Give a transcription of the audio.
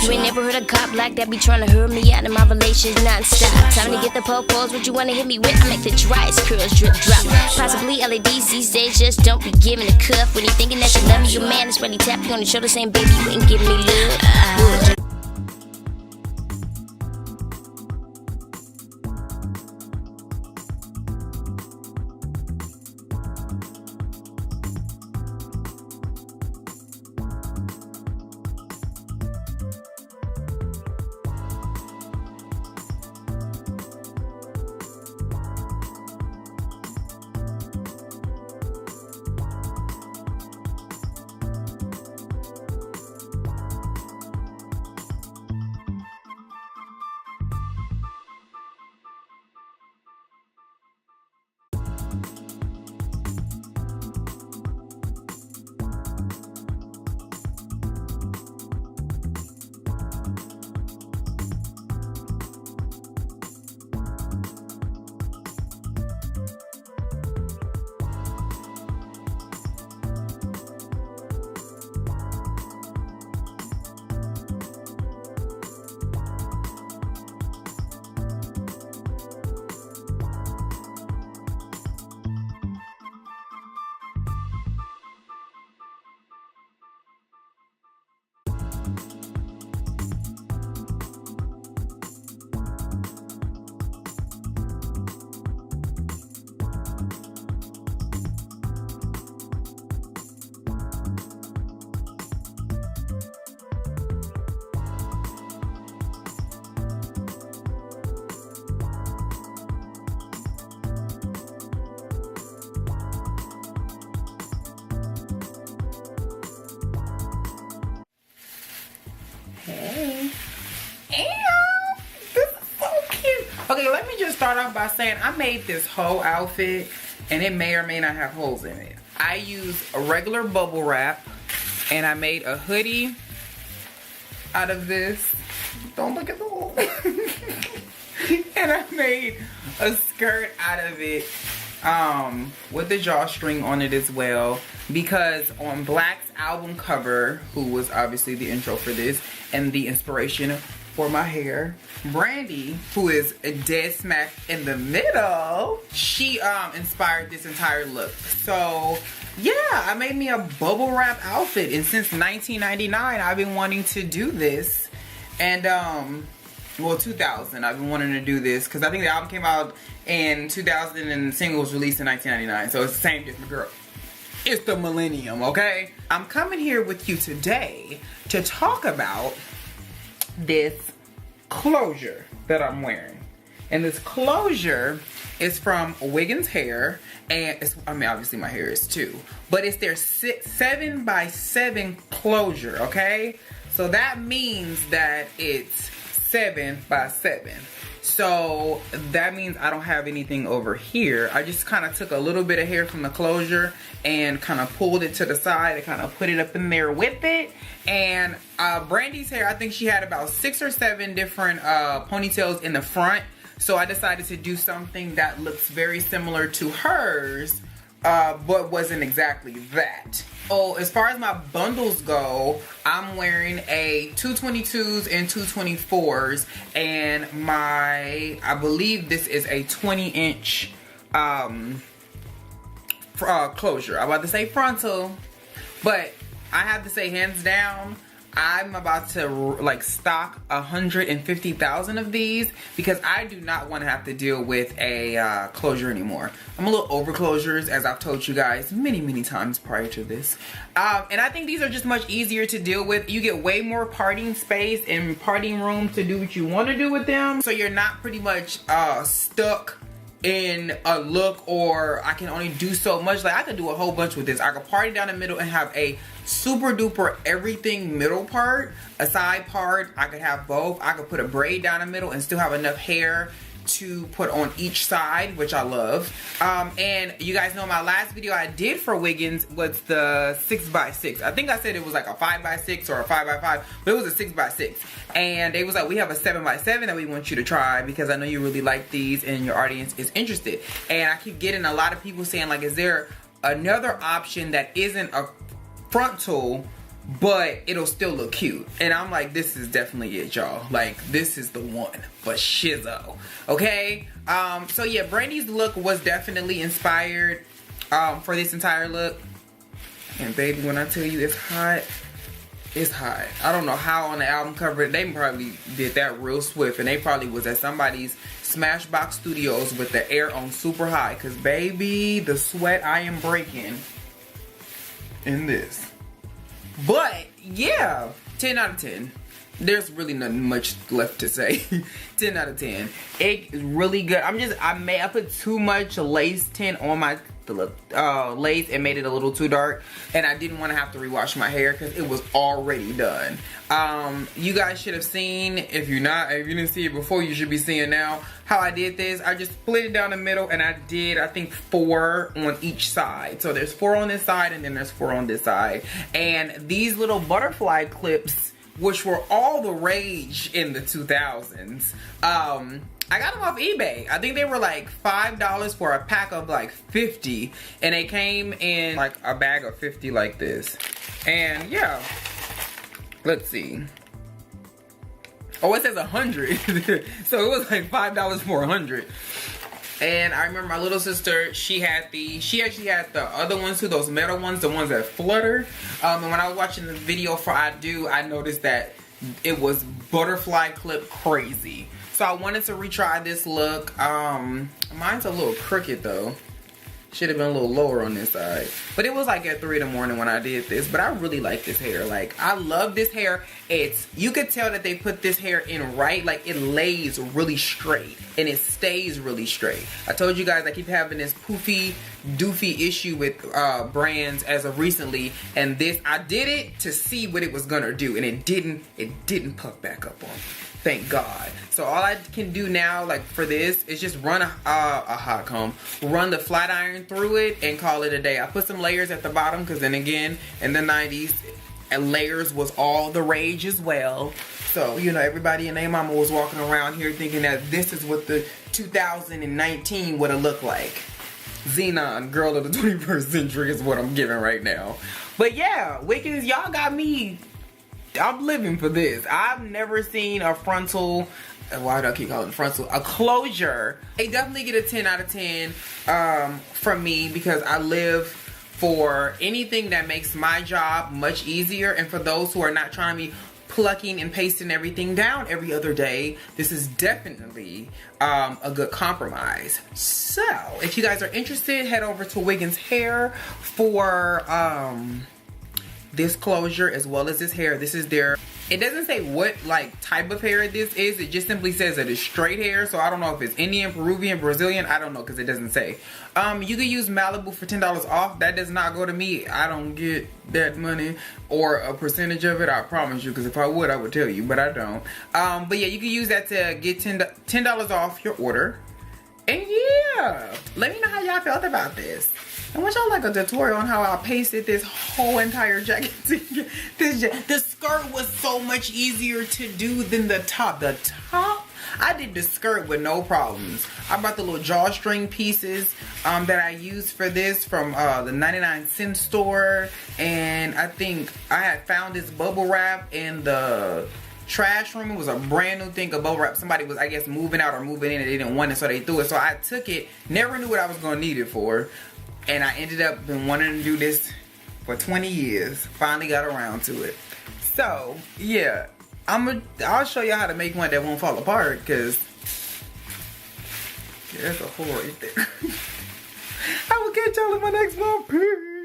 You ain't never heard a cop like that be trying to hurt me out of my relations non-stop. Time to get the po-pos, what you wanna hit me with? I make the driest curls drip drop. Possibly LEDs these days, just don't be giving a cuff. When you thinking that you love me, your man is ready tap you on the shoulder saying, baby, you ain't giving me love. Hey. Ew, this is so cute. Okay, let me just start off by saying I made this whole outfit and it may or may not have holes in it. I used a regular bubble wrap and I made a hoodie out of this. Don't look at the hole. And I made a skirt out of it with the drawstring on it as well, because on Black's album cover, who was obviously the intro for this and the inspiration for my hair, Brandy, who is a dead smack in the middle, she inspired this entire look. So yeah, I made me a bubble wrap outfit, and since 1999 I've been wanting to do this. And well, 2000 I've been wanting to do this because I think the album came out in 2000 and the single was released in 1999, so it's the same different girl. It's the millennium, okay? I'm coming here with you today to talk about this closure that I'm wearing. And this closure is from Wiggins Hair, and it's, I mean, obviously my hair is too, but it's their 7x7 closure, okay? So that means that it's 7x7. So that means I don't have anything over here. I just kind of took a little bit of hair from the closure and kind of pulled it to the side and kind of put it up in there with it. And Brandy's hair, I think she had about 6 or 7 different ponytails in the front. So I decided to do something that looks very similar to hers, but wasn't exactly that. Oh, as far as my bundles go, I'm wearing a 222s and 224s, and I believe this is a 20-inch closure. I'm about to say frontal, but I have to say hands down, I'm about to like stock 150,000 of these because I do not want to have to deal with a closure anymore. I'm a little over closures, as I've told you guys many times prior to this. And I think these are just much easier to deal with. You get way more parting space and parting room to do what you want to do with them. So you're not pretty much stuck in a look, or I can only do so much. Like I could do a whole bunch with this. I could party down the middle and have a super duper everything middle part, a side part. I could have both. I could put a braid down the middle and still have enough hair to put on each side, which I love. And you guys know my last video I did for Wiggins was the 6x6. I think I said it was like a 5x6 or a 5x5, but it was a 6x6. And they was like, we have a 7x7 that we want you to try because I know you really like these and your audience is interested. And I keep getting a lot of people saying like, is there another option that isn't a frontal but it'll still look cute. And I'm like, this is definitely it, y'all. Like, this is the one for shizzo. Okay? So yeah, Brandy's look was definitely inspired for this entire look. And baby, when I tell you it's hot, it's hot. I don't know how on the album cover, they probably did that real swift, and they probably was at somebody's Smashbox Studios with the air on super high, because baby, the sweat I am breaking in this. But yeah, 10 out of 10. There's really nothing much left to say. 10 out of 10. It is really good. I put too much lace tint on my lace and made it a little too dark, and I didn't want to have to rewash my hair because it was already done. You guys should have seen, if you didn't see it before, you should be seeing now how I did this. I just split it down the middle, and I did, I think, 4 on each side. So there's 4 on this side, and then there's 4 on this side. And these little butterfly clips, which were all the rage in the 2000s, I got them off eBay. I think they were like $5 for a pack of like 50, and they came in like a bag of 50 like this. And yeah, let's see. Oh, it says 100. So it was like $5 for 100. And I remember my little sister, she actually had the other ones too, those metal ones, the ones that flutter. And when I was watching the video for I noticed that it was butterfly clip crazy. So I wanted to retry this look. Mine's a little crooked though. Should have been a little lower on this side. But it was like at 3 in the morning when I did this. But I really like this hair. Like, I love this hair. You could tell that they put this hair in right. Like, it lays really straight. And it stays really straight. I told you guys I keep having this poofy, doofy issue with brands as of recently. And this, I did it to see what it was gonna do. And it didn't puff back up on me. Thank God. So all I can do now, like for this, is just run a hot comb, run the flat iron through it, and call it a day. I put some layers at the bottom, because then again, in the 90s, and layers was all the rage as well. So, you know, everybody and their mama was walking around here thinking that this is what the 2019 would have looked like. Xenon, girl of the 21st century is what I'm giving right now. But yeah, Wiggins, y'all got me. I'm living for this. I've never seen a frontal, why do I keep calling it frontal? A closure. They definitely get a 10 out of 10 from me, because I live for anything that makes my job much easier. And for those who are not trying to be plucking and pasting everything down every other day, this is definitely a good compromise. So if you guys are interested, head over to Wiggins Hair for this closure as well as this hair. This is their, it doesn't say what like type of hair this is. It just simply says that it's straight hair. So I don't know if it's Indian, Peruvian, Brazilian. I don't know, because it doesn't say. You can use Malibu for $10 off. That does not go to me. I don't get that money or a percentage of it, I promise you, because if I would, I would tell you, but I don't. But yeah, you can use that to get $10 off your order. And yeah, let me know how y'all felt about this. I want y'all like a tutorial on how I pasted this whole entire jacket together. The skirt was so much easier to do than the top. The top, I did the skirt with no problems. I bought the little drawstring pieces that I used for this from the 99-cent store. And I think I had found this bubble wrap in the trash room. It was a brand new thing of bubble wrap. Somebody was, I guess, moving out or moving in and they didn't want it, so they threw it. So I took it, never knew what I was going to need it for. And I ended up been wanting to do this for 20 years. Finally got around to it. So, yeah. I'll show you how to make one that won't fall apart, because yeah, that's a hole right there. I will catch y'all in my next one. Peace.